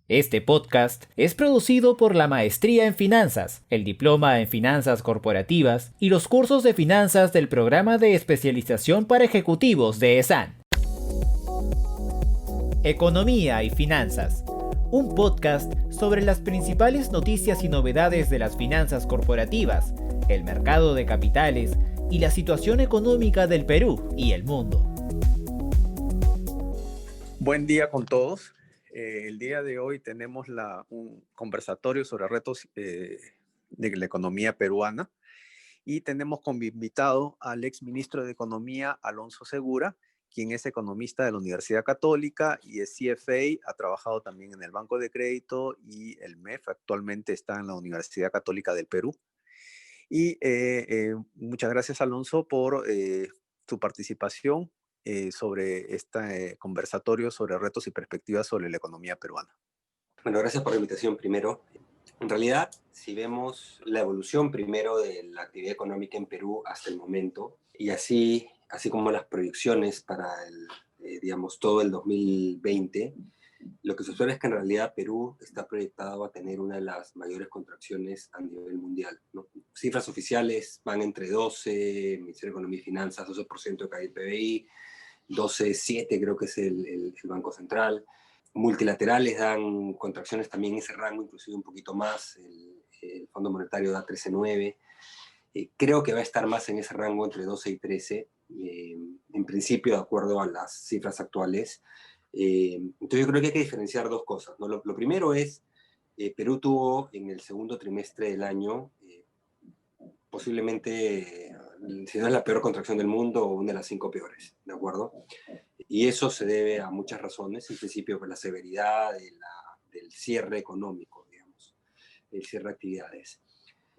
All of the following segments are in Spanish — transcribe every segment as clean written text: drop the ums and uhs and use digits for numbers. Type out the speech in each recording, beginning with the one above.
Este podcast es producido por la Maestría en Finanzas, el Diploma en Finanzas Corporativas y los cursos de finanzas del Programa de Especialización para Ejecutivos de ESAN. Economía y Finanzas, un podcast sobre las principales noticias y novedades de las finanzas corporativas, el mercado de capitales y la situación económica del Perú y el mundo. Buen día con todos. El día de hoy tenemos un conversatorio sobre retos de la economía peruana y tenemos como invitado al ex ministro de Economía, Alonso Segura, quien es economista de la Universidad Católica y es CFA, ha trabajado también en el Banco de Crédito y el MEF, actualmente está en la Universidad Católica del Perú. Y muchas gracias, Alonso, por tu participación sobre este conversatorio sobre retos y perspectivas sobre la economía peruana. Bueno, gracias por la invitación primero. En realidad, si vemos la evolución primero de la actividad económica en Perú hasta el momento, y así como las proyecciones para todo el 2020, lo que se observa es que en realidad Perú está proyectado a tener una de las mayores contracciones a nivel mundial, ¿no? Cifras oficiales van entre 12, Ministerio de Economía y Finanzas, 12% de caída del PBI, 12,7 creo que es el Banco Central. Multilaterales dan contracciones también en ese rango, inclusive un poquito más. El Fondo Monetario da 13,9. Creo que va a estar más en ese rango entre 12 y 13, en principio, de acuerdo a las cifras actuales. Entonces yo creo que hay que diferenciar dos cosas, ¿no? Lo primero es, Perú tuvo en el segundo trimestre del año posiblemente, si no es la peor contracción del mundo, una de las 5 peores, ¿de acuerdo? Y eso se debe a muchas razones, en principio por la severidad del cierre económico, digamos, el cierre de actividades.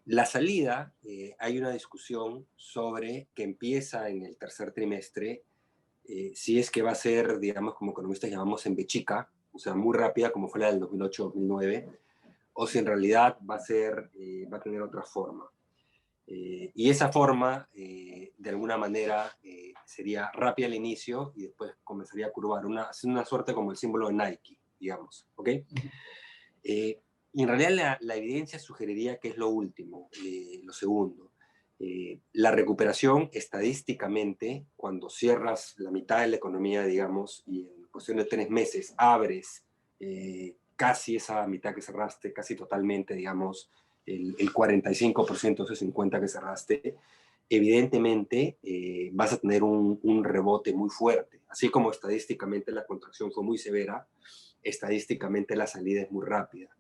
La salida, hay una discusión sobre que empieza en el tercer trimestre, si es que va a ser, digamos, como economistas llamamos en bechica, o sea, muy rápida como fue la del 2008-2009, o si en realidad va a tener otra forma. Y esa forma, de alguna manera, sería rápida al inicio y después comenzaría a curvar, una suerte como el símbolo de Nike, digamos, ¿ok? Y en realidad la evidencia sugeriría que es lo último, lo segundo. La recuperación estadísticamente, cuando cierras la mitad de la economía, digamos, y en cuestión de 3 meses abres casi esa mitad que cerraste, casi totalmente, digamos, el 45% de esos 50 que cerraste, evidentemente vas a tener un rebote muy fuerte. Así como estadísticamente la contracción fue muy severa, estadísticamente la salida es muy rápida.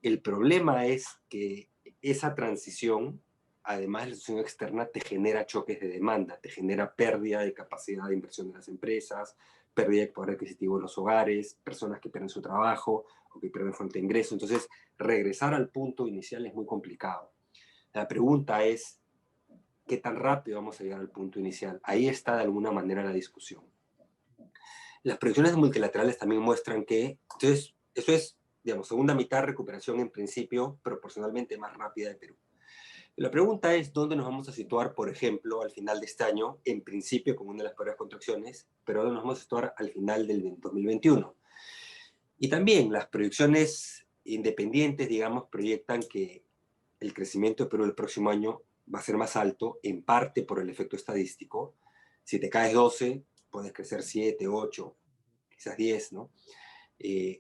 El problema es que esa transición, además de la situación externa, te genera choques de demanda, te genera pérdida de capacidad de inversión de las empresas, pérdida de poder adquisitivo de los hogares, personas que pierden su trabajo o que pierden fuente de ingreso. Entonces, regresar al punto inicial es muy complicado. La pregunta es, ¿qué tan rápido vamos a llegar al punto inicial? Ahí está de alguna manera la discusión. Las proyecciones multilaterales también muestran que, entonces, eso es, digamos, segunda mitad recuperación en principio proporcionalmente más rápida de Perú. La pregunta es dónde nos vamos a situar, por ejemplo, al final de este año, en principio con una de las peores contracciones, pero dónde nos vamos a situar al final del 2021. Y también las proyecciones independientes, digamos, proyectan que el crecimiento de Perú el próximo año va a ser más alto, en parte por el efecto estadístico. Si te caes 12, puedes crecer 7, 8, quizás 10, ¿no?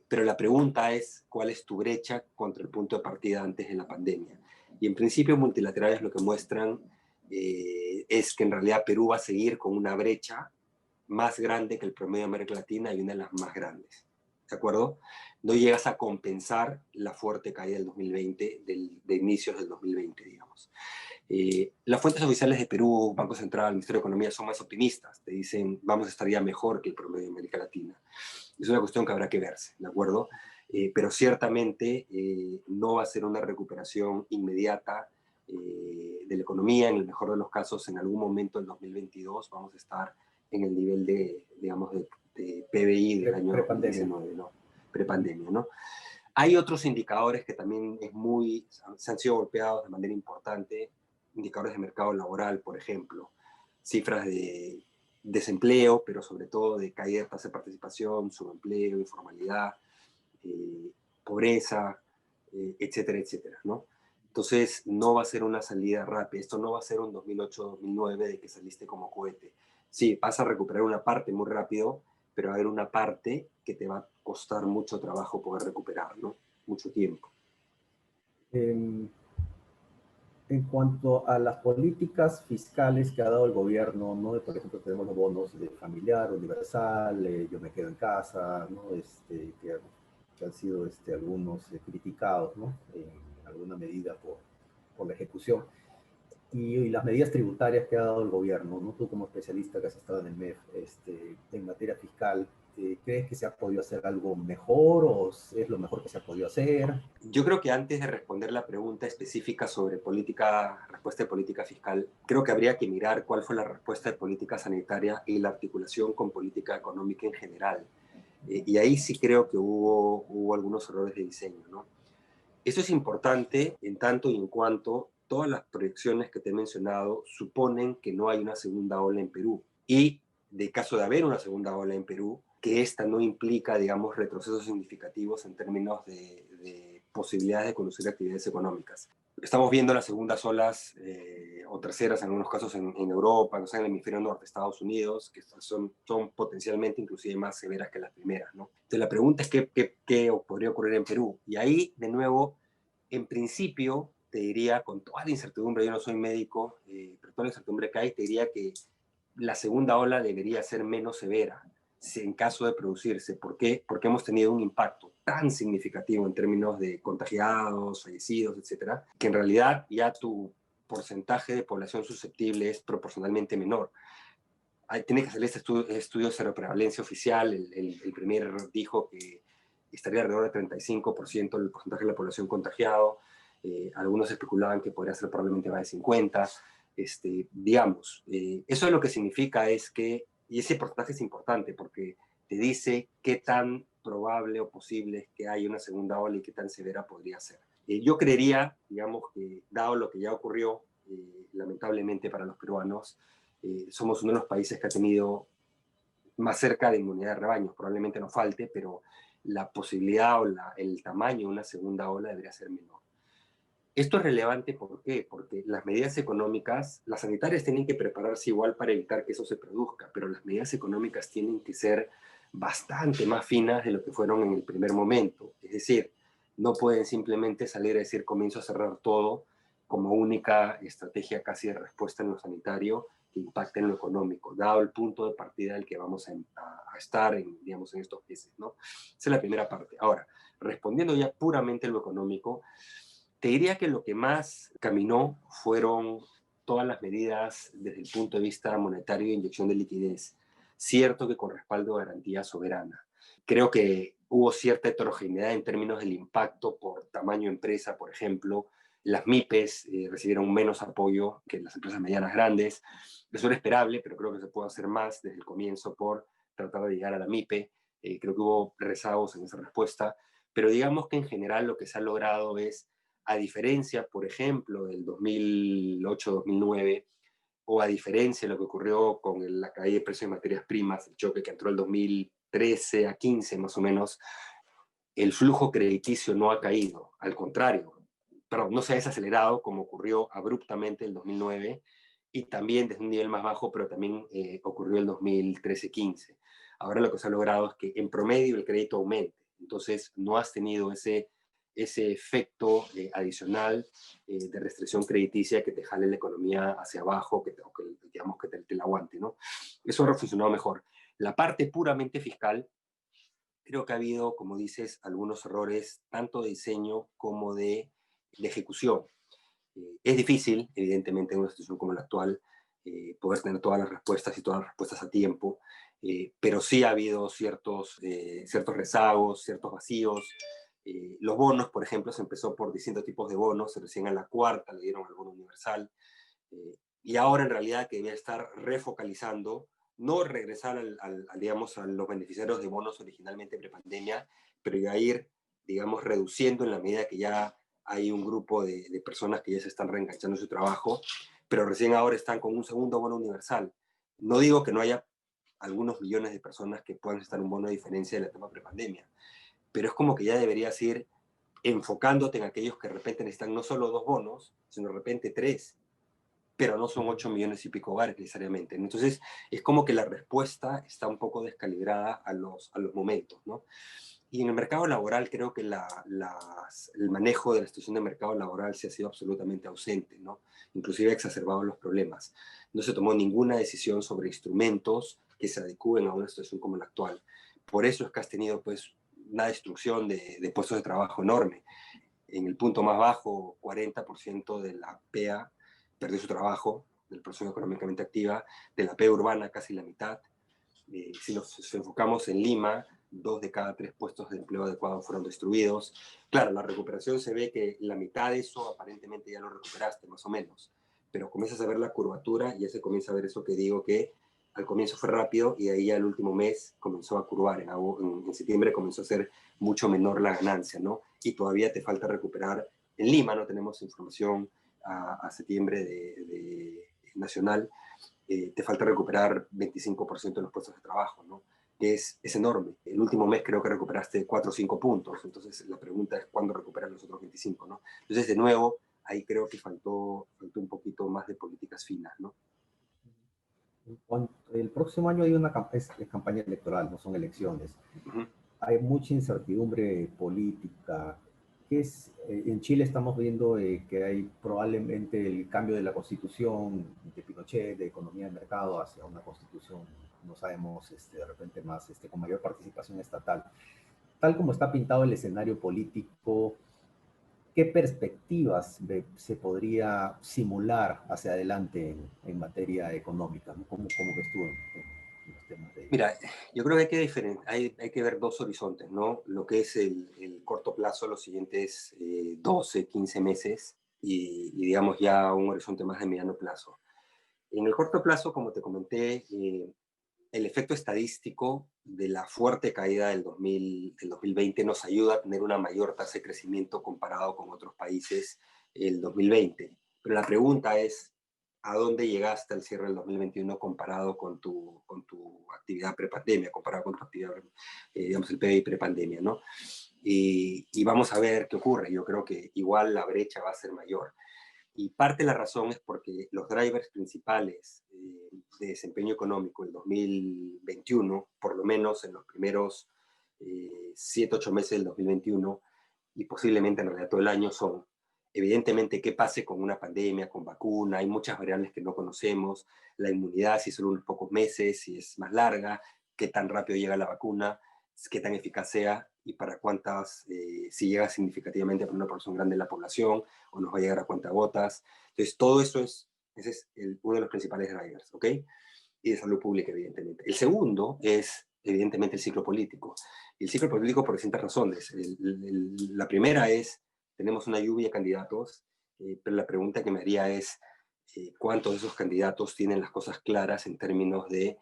Pero la pregunta es, ¿cuál es tu brecha contra el punto de partida antes de la pandemia? Y en principio multilaterales lo que muestran es que en realidad Perú va a seguir con una brecha más grande que el promedio de América Latina y una de las más grandes. ¿De acuerdo? No llegas a compensar la fuerte caída del 2020, de inicios del 2020, digamos. Las fuentes oficiales de Perú, Banco Central, Ministerio de Economía, son más optimistas. Te dicen, vamos a estar ya mejor que el promedio de América Latina. Es una cuestión que habrá que verse, ¿de acuerdo? Pero ciertamente no va a ser una recuperación inmediata de la economía. En el mejor de los casos, en algún momento del 2022 vamos a estar en el nivel digamos, de PBI del año 2019, ¿no? Prepandemia, ¿no? Hay otros indicadores que también se han sido golpeados de manera importante, indicadores de mercado laboral, por ejemplo, cifras de desempleo, pero sobre todo de caída de tasa de participación, subempleo, informalidad. pobreza, etcétera, etcétera, ¿no? Entonces, no va a ser una salida rápida. Esto no va a ser un 2008-2009 de que saliste como cohete. Sí, vas a recuperar una parte muy rápido, pero va a haber una parte que te va a costar mucho trabajo poder recuperar, ¿no? Mucho tiempo. En, en cuanto a las políticas fiscales que ha dado el gobierno, ¿no? Por ejemplo, tenemos los bonos de familiar, universal, yo me quedo en casa, ¿no? Que han sido algunos criticados, ¿no? En alguna medida por la ejecución. Y las medidas tributarias que ha dado el gobierno, ¿no? Tú como especialista que has estado en el MEF, en materia fiscal, ¿crees que se ha podido hacer algo mejor o es lo mejor que se ha podido hacer? Yo creo que antes de responder la pregunta específica sobre respuesta de política fiscal, creo que habría que mirar cuál fue la respuesta de política sanitaria y la articulación con política económica en general. Y ahí sí creo que hubo algunos errores de diseño, ¿no? Eso es importante en tanto y en cuanto todas las proyecciones que te he mencionado suponen que no hay una segunda ola en Perú. Y de caso de haber una segunda ola en Perú, que esta no implica, digamos, retrocesos significativos en términos de posibilidades de conducir actividades económicas. Estamos viendo las segundas olas o terceras en algunos casos en Europa, no sé, en el hemisferio norte, Estados Unidos, que son potencialmente inclusive más severas que las primeras, ¿no? Entonces la pregunta es qué podría ocurrir en Perú. Y ahí, de nuevo, en principio, te diría, con toda la incertidumbre, yo no soy médico, pero toda la incertidumbre que hay, te diría que la segunda ola debería ser menos severa en caso de producirse. ¿Por qué? Porque hemos tenido un impacto tan significativo en términos de contagiados, fallecidos, etcétera, que en realidad ya tu porcentaje de población susceptible es proporcionalmente menor. Tiene que salir este estudio de seroprevalencia oficial. El Premier dijo que estaría alrededor del 35% el porcentaje de la población contagiado. Algunos especulaban que podría ser probablemente más de 50%. Digamos, eso lo que significa es que, y ese porcentaje es importante porque te dice qué tan probable o posible es que haya una segunda ola y qué tan severa podría ser. Yo creería, digamos, que dado lo que ya ocurrió, lamentablemente para los peruanos, somos uno de los países que ha tenido más cerca de inmunidad de rebaño. Probablemente nos falte, pero la posibilidad o el tamaño de una segunda ola debería ser menor. Esto es relevante, ¿por qué? Porque las medidas económicas, las sanitarias tienen que prepararse igual para evitar que eso se produzca, pero las medidas económicas tienen que ser bastante más finas de lo que fueron en el primer momento. Es decir, no pueden simplemente salir a decir comienzo a cerrar todo como única estrategia casi de respuesta en lo sanitario que impacte en lo económico, dado el punto de partida del que vamos a estar digamos, en estos meses, ¿no? Esa es la primera parte. Ahora, respondiendo ya puramente a lo económico, te diría que lo que más caminó fueron todas las medidas desde el punto de vista monetario de inyección de liquidez. Cierto que con respaldo de garantía soberana. Creo que hubo cierta heterogeneidad en términos del impacto por tamaño empresa, por ejemplo. Las MIPES recibieron menos apoyo que las empresas medianas grandes. Eso era esperable, pero creo que se puede hacer más desde el comienzo por tratar de llegar a la MIPE. Creo que hubo rezagos en esa respuesta, pero digamos que en general lo que se ha logrado es, a diferencia, por ejemplo, del 2008-2009, o a diferencia de lo que ocurrió con la caída de precios de materias primas, el choque que entró el 2013 a 15 más o menos, el flujo crediticio no ha caído, al contrario, perdón, no se ha desacelerado como ocurrió abruptamente el 2009 y también desde un nivel más bajo, pero también ocurrió el 2013-15. Ahora lo que se ha logrado es que en promedio el crédito aumente, entonces no has tenido ese efecto adicional de restricción crediticia que te jale la economía hacia abajo, digamos que te la aguante, ¿no? Eso ha funcionado mejor. La parte puramente fiscal, creo que ha habido, como dices, algunos errores, tanto de diseño como de ejecución. Es difícil, evidentemente, en una situación como la actual, poder tener todas las respuestas y todas las respuestas a tiempo, pero sí ha habido ciertos rezagos, ciertos vacíos. Los bonos, por ejemplo, se empezó por distintos tipos de bonos, recién a la cuarta le dieron el bono universal, y ahora en realidad que debe estar refocalizando, no regresar digamos, a los beneficiarios de bonos originalmente prepandemia, pero ya ir, digamos, reduciendo en la medida que ya hay un grupo de personas que ya se están reenganchando en su trabajo, pero recién ahora están con un segundo bono universal. No digo que no haya algunos millones de personas que puedan estar un bono de diferencia de la etapa prepandemia, pero es como que ya deberías ir enfocándote en aquellos que de repente necesitan no solo 2 bonos, sino de repente 3, pero no son 8 millones y pico hogares necesariamente. Entonces, es como que la respuesta está un poco descalibrada a los momentos, ¿no? Y en el mercado laboral creo que el manejo de la situación del mercado laboral se ha sido absolutamente ausente, ¿no? Inclusive ha exacerbado los problemas. No se tomó ninguna decisión sobre instrumentos que se adecúen a una situación como la actual. Por eso es que has tenido pues una destrucción de puestos de trabajo enorme. En el punto más bajo, 40% de la PEA perdió su trabajo, de la persona económicamente activa, de la PEA urbana casi la mitad. Si nos enfocamos en Lima, 2 de cada 3 puestos de empleo adecuado fueron destruidos. Claro, la recuperación se ve que la mitad de eso aparentemente ya lo recuperaste, más o menos. Pero comienzas a ver la curvatura y ya se comienza a ver eso que digo que al comienzo fue rápido y ahí ya el último mes comenzó a curvar. En septiembre comenzó a ser mucho menor la ganancia, ¿no? Y todavía te falta recuperar. En Lima no tenemos información a septiembre de nacional, te falta recuperar 25% de los puestos de trabajo, ¿no? Que es enorme. El último mes creo que recuperaste 4 o 5 puntos, entonces la pregunta es cuándo recuperas los otros 25, ¿no? Entonces, de nuevo, ahí creo que faltó un poquito más de políticas finas, ¿no? El próximo año hay una campaña electoral, no son elecciones. Uh-huh. Hay mucha incertidumbre política. En Chile estamos viendo que hay probablemente el cambio de la constitución de Pinochet, de economía de mercado, hacia una constitución, no sabemos, de repente más, con mayor participación estatal. Tal como está pintado el escenario político, ¿qué perspectivas se podría simular hacia adelante en materia económica? ¿Cómo ves tú en los temas de... Mira, yo creo que hay que ver 2 horizontes, ¿no? Lo que es el corto plazo, los siguientes 12, 15 meses, y digamos ya un horizonte más de mediano plazo. En el corto plazo, como te comenté, el efecto estadístico de la fuerte caída del 2020 nos ayuda a tener una mayor tasa de crecimiento comparado con otros países el 2020. Pero la pregunta es, ¿a dónde llegaste al cierre del 2021 comparado con tu actividad prepandemia, comparado con tu actividad, digamos, el PIB prepandemia, ¿no? Y vamos a ver qué ocurre. Yo creo que igual la brecha va a ser mayor. Y parte de la razón es porque los drivers principales de desempeño económico en 2021, por lo menos en los primeros 7, 8 meses del 2021, y posiblemente en realidad todo el año, son evidentemente qué pase con una pandemia, con vacuna, hay muchas variables que no conocemos, la inmunidad, si son unos pocos meses, si es más larga, qué tan rápido llega la vacuna, qué tan eficaz sea y para cuántas, si llega significativamente para una porción grande de la población o nos va a llegar a cuentagotas. Entonces, todo eso ese es uno de los principales drivers, ¿ok? Y de salud pública, evidentemente. El segundo es, evidentemente, el ciclo político. Y el ciclo político por distintas razones. La primera es, tenemos una lluvia de candidatos, pero la pregunta que me haría es, ¿cuántos de esos candidatos tienen las cosas claras en términos de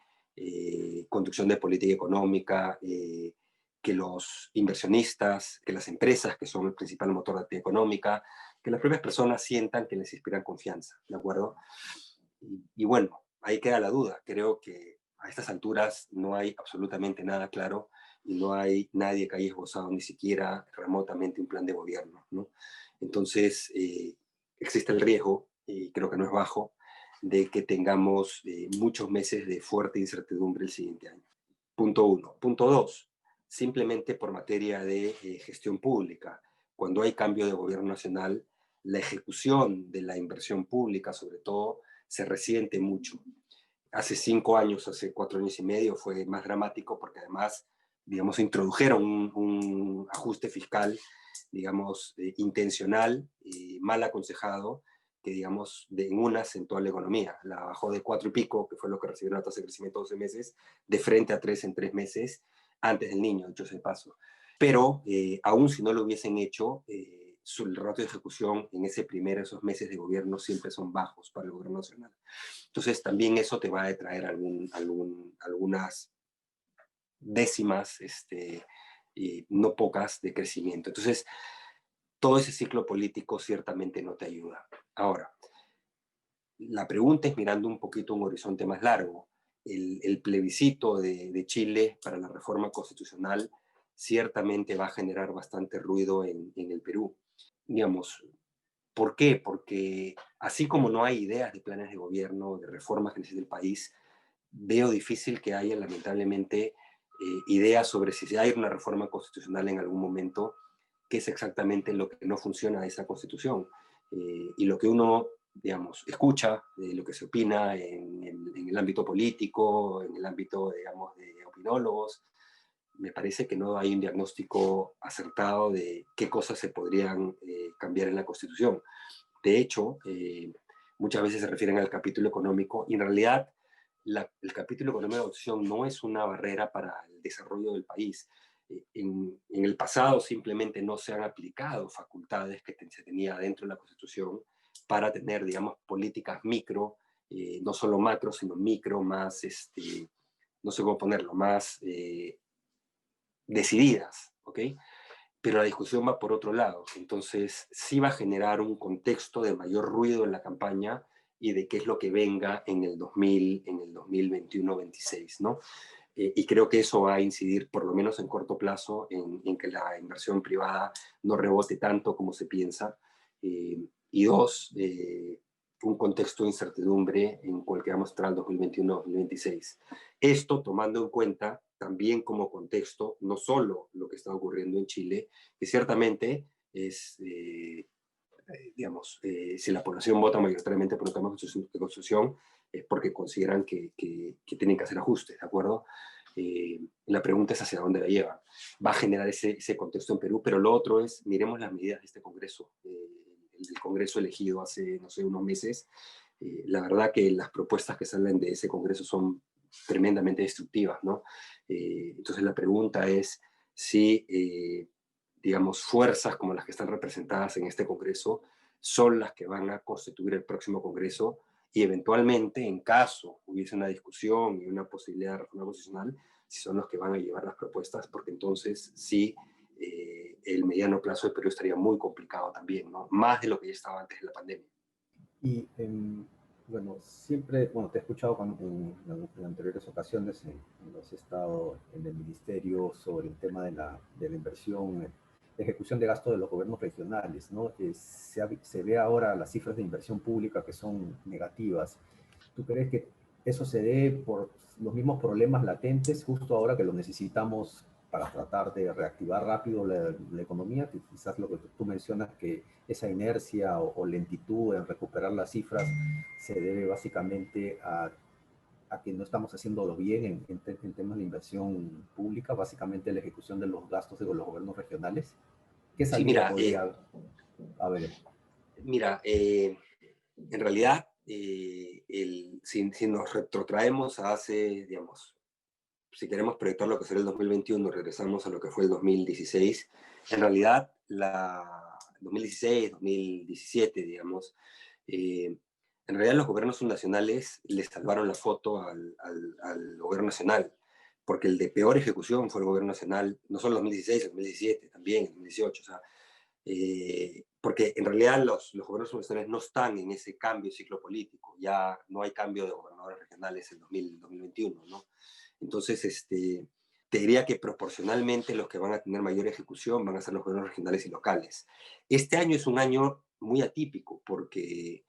conducción de política económica, que los inversionistas, que las empresas, que son el principal motor de actividad económica, que las propias personas sientan que les inspiran confianza, ¿de acuerdo? Y bueno, ahí queda la duda. Creo que a estas alturas no hay absolutamente nada claro y no hay nadie que haya esbozado ni siquiera remotamente un plan de gobierno, ¿no? Entonces, existe el riesgo, y creo que no es bajo, de que tengamos muchos meses de fuerte incertidumbre el siguiente año. Punto 1. Punto 2. Simplemente por materia de gestión pública. Cuando hay cambio de gobierno nacional, la ejecución de la inversión pública, sobre todo, se resiente mucho. Hace 5 años, hace 4 años y medio, fue más dramático porque además, digamos, introdujeron un ajuste fiscal, digamos, intencional y mal aconsejado, que, digamos, en una sentó a la economía. La bajó de 4 y pico, que fue lo que recibió la tasa de crecimiento 12 meses, de frente a 3 en 3 meses, antes del niño, dicho sea de paso. Pero, aún si no lo hubiesen hecho, el ratio de ejecución en esos meses de gobierno siempre son bajos para el gobierno nacional. Entonces también eso te va a traer algunas décimas, no pocas, de crecimiento. Entonces, todo ese ciclo político ciertamente no te ayuda. Ahora, la pregunta es mirando un poquito un horizonte más largo. El plebiscito de Chile para la reforma constitucional ciertamente va a generar bastante ruido en el Perú. Digamos, ¿por qué? Porque así como no hay ideas de planes de gobierno, de reformas que necesita el país, veo difícil que haya lamentablemente ideas sobre si hay una reforma constitucional en algún momento, qué es exactamente lo que no funciona de esa constitución. Y lo que uno, digamos, escucha, lo que se opina en el ámbito político, en el ámbito, digamos, de opinólogos, me parece que no hay un diagnóstico acertado de qué cosas se podrían cambiar en la Constitución. De hecho, muchas veces se refieren al capítulo económico y en realidad el capítulo económico de la Constitución no es una barrera para el desarrollo del país. En el pasado simplemente no se han aplicado facultades que se tenía dentro de la Constitución para tener, digamos, políticas micro, no solo macro, sino micro, más, no sé cómo ponerlo, más decididas, ¿ok? Pero la discusión va por otro lado. Entonces, sí va a generar un contexto de mayor ruido en la campaña y de qué es lo que venga en el 2021-26, ¿no? Y creo que eso va a incidir, por lo menos en corto plazo, en que la inversión privada no rebote tanto como se piensa. Y dos, un contexto de incertidumbre en el que vamos a entrar al 2021-2026. Esto tomando en cuenta también como contexto no solo lo que está ocurriendo en Chile, que ciertamente es, digamos, si la población vota mayoritariamente por un cambio de constitución, es porque consideran que tienen que hacer ajustes, ¿de acuerdo? La pregunta es hacia dónde la llevan. Va a generar ese contexto en Perú, pero lo otro es, miremos las medidas de este Congreso. El Congreso elegido hace, no sé, unos meses, la verdad que las propuestas que salen de ese Congreso son tremendamente destructivas, ¿no? Entonces la pregunta es si, digamos, fuerzas como las que están representadas en este Congreso son las que van a constituir el próximo Congreso y eventualmente, en caso hubiese una discusión y una posibilidad de reforma constitucional, si son los que van a llevar las propuestas, porque entonces sí, el mediano plazo de Perú estaría muy complicado también, ¿no? Más de lo que ya estaba antes de la pandemia. Y bueno, siempre, bueno, te he escuchado en anteriores ocasiones, cuando has estado en el ministerio sobre el tema de la inversión, ejecución de gasto de los gobiernos regionales, ¿no? Se ve ahora las cifras de inversión pública que son negativas. ¿Tú crees que eso se debe por los mismos problemas latentes justo ahora que lo necesitamos para tratar de reactivar rápido la economía? Que quizás lo que tú mencionas, que esa inercia o lentitud en recuperar las cifras se debe básicamente a que no estamos haciéndolo bien en temas de inversión pública, básicamente la ejecución de los gastos de los gobiernos regionales. ¿Qué Sí, salida podría haber? Mira, en realidad, si nos retrotraemos a hace, digamos, si queremos proyectar lo que será el 2021, regresamos a lo que fue el 2016, en realidad, 2016, 2017, digamos, en realidad los gobiernos nacionales le salvaron la foto al gobierno nacional, porque el de peor ejecución fue el gobierno nacional, no solo en 2016, en 2017, también en 2018, o sea, porque en realidad los gobiernos nacionales no están en ese cambio de ciclo político, ya no hay cambio de gobernadores regionales en 2021, ¿no? Entonces, te diría que proporcionalmente los que van a tener mayor ejecución van a ser los gobiernos regionales y locales. Este año es un año muy atípico porque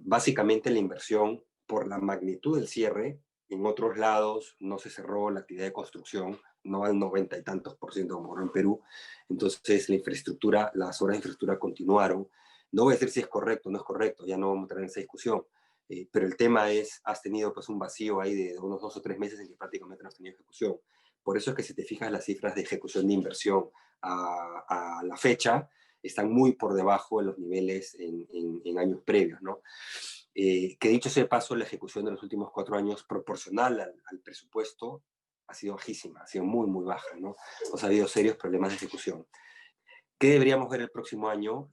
básicamente la inversión, por la magnitud del cierre, en otros lados no se cerró la actividad de construcción, no al 90 y tantos por ciento como en Perú. Entonces la infraestructura, las obras de infraestructura continuaron. No voy a decir si es correcto o no es correcto, ya no vamos a entrar en esa discusión. Pero el tema es, has tenido pues un vacío ahí de unos 2 o 3 meses en que prácticamente no has tenido ejecución. Por eso es que si te fijas las cifras de ejecución de inversión a la fecha, están muy por debajo de los niveles en años previos, ¿no? Que dicho sea de paso, la ejecución de los últimos 4 años proporcional al presupuesto ha sido bajísima, ha sido muy, muy baja, ¿no? O sea, ha habido serios problemas de ejecución. ¿Qué deberíamos ver el próximo año?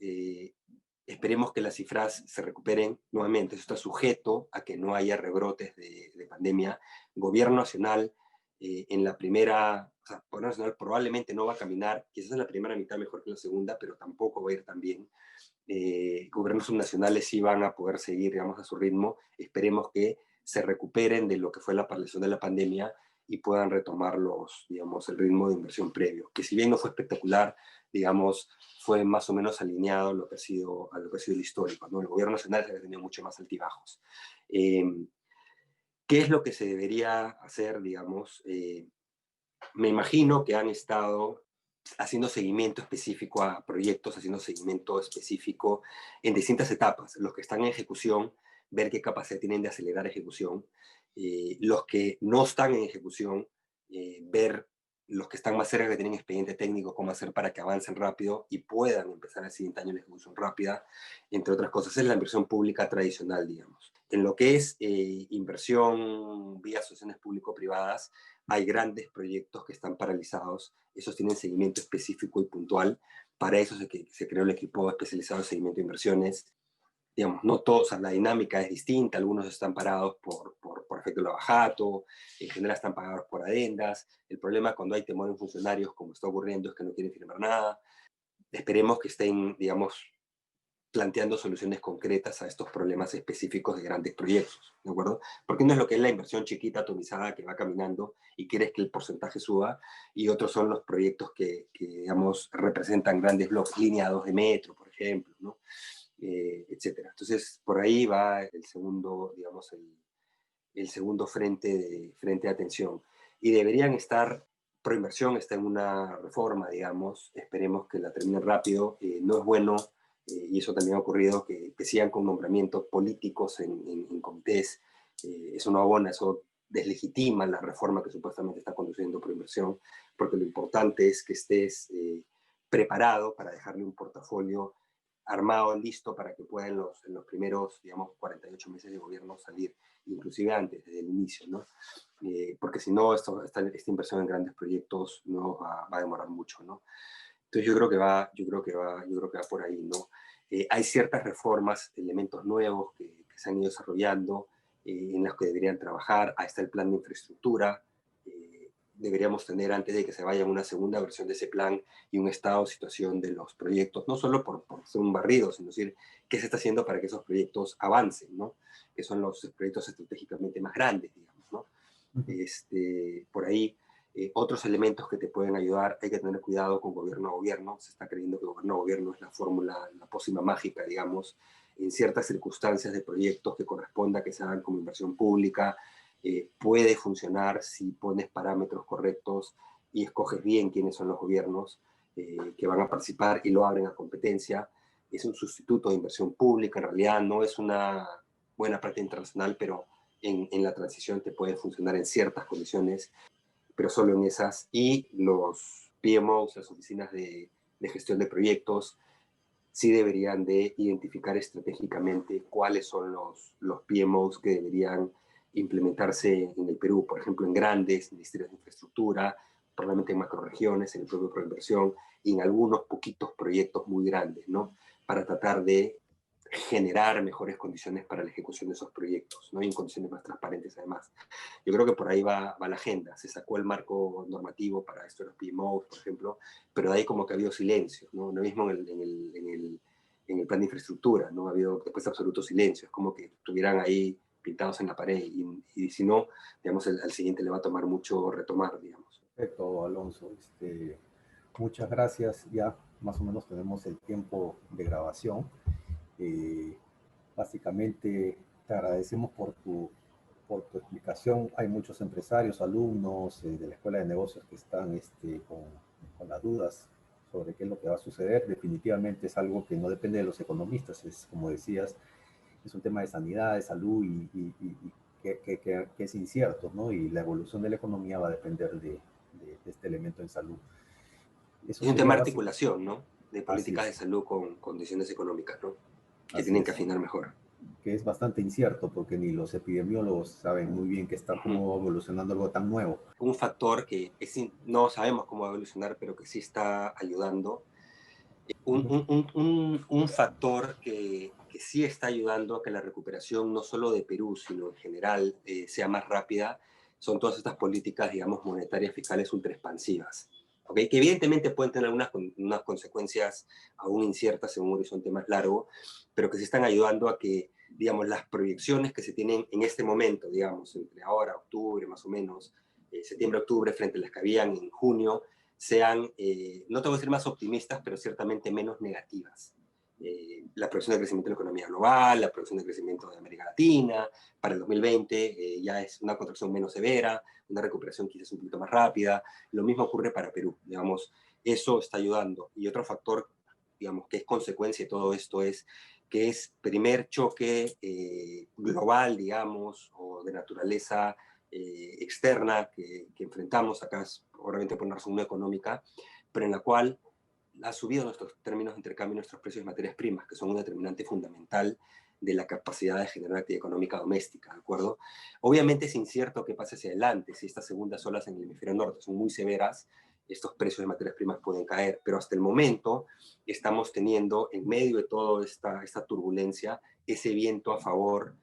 Esperemos que las cifras se recuperen nuevamente. Eso está sujeto a que no haya rebrotes de pandemia. Gobierno nacional, en la primera, o sea, el Gobierno nacional probablemente no va a caminar, quizás en la primera mitad mejor que en la segunda, pero tampoco va a ir tan bien. Gobiernos subnacionales sí van a poder seguir, digamos, a su ritmo. Esperemos que se recuperen de lo que fue la paralización de la pandemia y puedan retomar digamos, el ritmo de inversión previo, que si bien no fue espectacular, digamos, fue más o menos alineado a lo que ha sido el histórico, ¿no? El gobierno nacional se ha tenido mucho más altibajos. ¿Qué es lo que se debería hacer, digamos? Me imagino que han estado haciendo seguimiento específico a proyectos, haciendo seguimiento específico en distintas etapas. Los que están en ejecución, ver qué capacidad tienen de acelerar ejecución. Los que no están en ejecución, ver los que están más cerca, que tienen expediente técnico, cómo hacer para que avancen rápido y puedan empezar el siguiente año la ejecución rápida, entre otras cosas. Es la inversión pública tradicional, digamos. En lo que es inversión vía asociaciones público-privadas, hay grandes proyectos que están paralizados, esos tienen seguimiento específico y puntual. Para eso se creó el equipo especializado en seguimiento de inversiones. Digamos, no todos, o sea, la dinámica es distinta, algunos están parados por efecto de lavajato, en general están pagados por adendas. El problema cuando hay temor en funcionarios, como está ocurriendo, es que no quieren firmar nada. Esperemos que estén, digamos, planteando soluciones concretas a estos problemas específicos de grandes proyectos, ¿de acuerdo? Porque uno es lo que es la inversión chiquita, atomizada, que va caminando y quieres que el porcentaje suba, y otros son los proyectos que digamos, representan grandes bloques, línea 2 de metro, por ejemplo, ¿no? Etcétera. Entonces, por ahí va el segundo, digamos, el segundo frente de atención. Y deberían estar, Proinversión está en una reforma, digamos, esperemos que la terminen rápido, no es bueno, y eso también ha ocurrido, que sigan con nombramientos políticos en comités, eso no abona, eso deslegitima la reforma que supuestamente está conduciendo Proinversión, porque lo importante es que estés preparado para dejarle un portafolio armado, listo, para que pueda en los primeros, digamos, 48 meses de gobierno salir, inclusive antes, desde el inicio, ¿no? Porque si no, esta inversión en grandes proyectos no va a demorar mucho, ¿no? Entonces yo creo que va por ahí, ¿no? Hay ciertas reformas, elementos nuevos que se han ido desarrollando, en las que deberían trabajar. Ahí está el plan de infraestructura. Deberíamos tener, antes de que se vaya, una segunda versión de ese plan y un estado de situación de los proyectos, no solo por ser un barrido, sino decir qué se está haciendo para que esos proyectos avancen, ¿no? Que son los proyectos estratégicamente más grandes, digamos, ¿no? Por ahí, otros elementos que te pueden ayudar, hay que tener cuidado con gobierno a gobierno. Se está creyendo que gobierno a gobierno es la fórmula, la pócima mágica, digamos, en ciertas circunstancias de proyectos que corresponda que se hagan como inversión pública. Puede funcionar si pones parámetros correctos y escoges bien quiénes son los gobiernos que van a participar y lo abren a competencia. Es un sustituto de inversión pública, en realidad no es una buena práctica internacional, pero en la transición te puede funcionar en ciertas condiciones, pero solo en esas. Y los PMOs, las oficinas de gestión de proyectos, sí deberían de identificar estratégicamente cuáles son los PMOs que deberían implementarse en el Perú, por ejemplo, en grandes ministerios de infraestructura, probablemente en macroregiones, en el propio Proinversión, y en algunos poquitos proyectos muy grandes, ¿no? Para tratar de generar mejores condiciones para la ejecución de esos proyectos, ¿no? Y en condiciones más transparentes, además. Yo creo que por ahí va la agenda. Se sacó el marco normativo para esto de los PMOs, por ejemplo, pero de ahí como que ha habido silencio, ¿no? Lo mismo en el plan de infraestructura, ¿no? Ha habido después absoluto silencio. Es como que estuvieran ahí pintados en la pared y si no, digamos, al siguiente le va a tomar mucho retomar, digamos. Perfecto, Alonso. Muchas gracias. Ya más o menos tenemos el tiempo de grabación. Básicamente, te agradecemos por tu explicación. Hay muchos empresarios, alumnos de la Escuela de Negocios que están con las dudas sobre qué es lo que va a suceder. Definitivamente es algo que no depende de los economistas, es, como decías, es un tema de sanidad, de salud y que es incierto, ¿no? Y la evolución de la economía va a depender de este elemento en salud. Eso es un tema de articulación, ¿no? De políticas de es. salud con condiciones económicas, ¿no? Que Así tienen es. que afinar mejor. Que es bastante incierto porque ni los epidemiólogos saben muy bien que está cómo evolucionando algo tan nuevo. Un factor que no sabemos cómo va a evolucionar, pero que sí está ayudando. Un factor que sí está ayudando a que la recuperación no solo de Perú, sino en general sea más rápida, son todas estas políticas, digamos, monetarias fiscales ultra expansivas. ¿Okay? Que evidentemente pueden tener unas consecuencias aún inciertas en un horizonte más largo, pero que sí están ayudando a que, digamos, las proyecciones que se tienen en este momento, digamos, entre ahora, octubre, más o menos, septiembre-octubre frente a las que habían en junio sean, no tengo que decir más optimistas, pero ciertamente menos negativas. La proyección de crecimiento de la economía global, la proyección de crecimiento de América Latina, para el 2020 ya es una contracción menos severa, una recuperación quizás un poquito más rápida. Lo mismo ocurre para Perú, digamos, eso está ayudando. Y otro factor, digamos, que es consecuencia de todo esto es que es primer choque global, digamos, o de naturaleza externa que enfrentamos acá, obviamente por una razón no económica, pero en la cual ha subido nuestros términos de intercambio y nuestros precios de materias primas, que son un determinante fundamental de la capacidad de generar actividad económica doméstica, ¿de acuerdo? Obviamente es incierto qué pase hacia adelante, si estas segundas olas en el hemisferio norte son muy severas, estos precios de materias primas pueden caer, pero hasta el momento estamos teniendo, en medio de toda esta turbulencia, ese viento a favor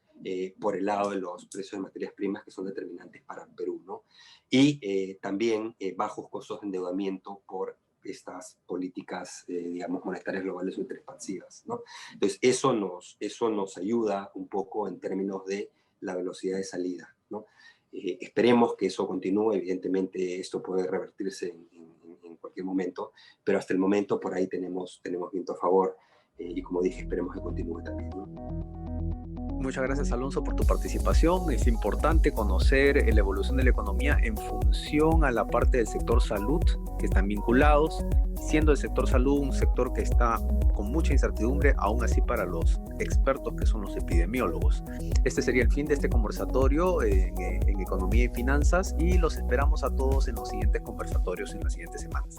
por el lado de los precios de materias primas que son determinantes para Perú, ¿no? Y también bajos costos de endeudamiento por estas políticas, digamos, monetarias globales ultra expansivas, ¿no? Entonces, eso nos ayuda un poco en términos de la velocidad de salida, ¿no? Esperemos que eso continúe, evidentemente esto puede revertirse en cualquier momento, pero hasta el momento por ahí tenemos viento a favor y como dije, esperemos que continúe también, ¿no? Muchas gracias, Alonso, por tu participación. Es importante conocer la evolución de la economía en función a la parte del sector salud, que están vinculados, siendo el sector salud un sector que está con mucha incertidumbre, aún así para los expertos que son los epidemiólogos. Este sería el fin de este conversatorio en economía y finanzas y los esperamos a todos en los siguientes conversatorios en las siguientes semanas.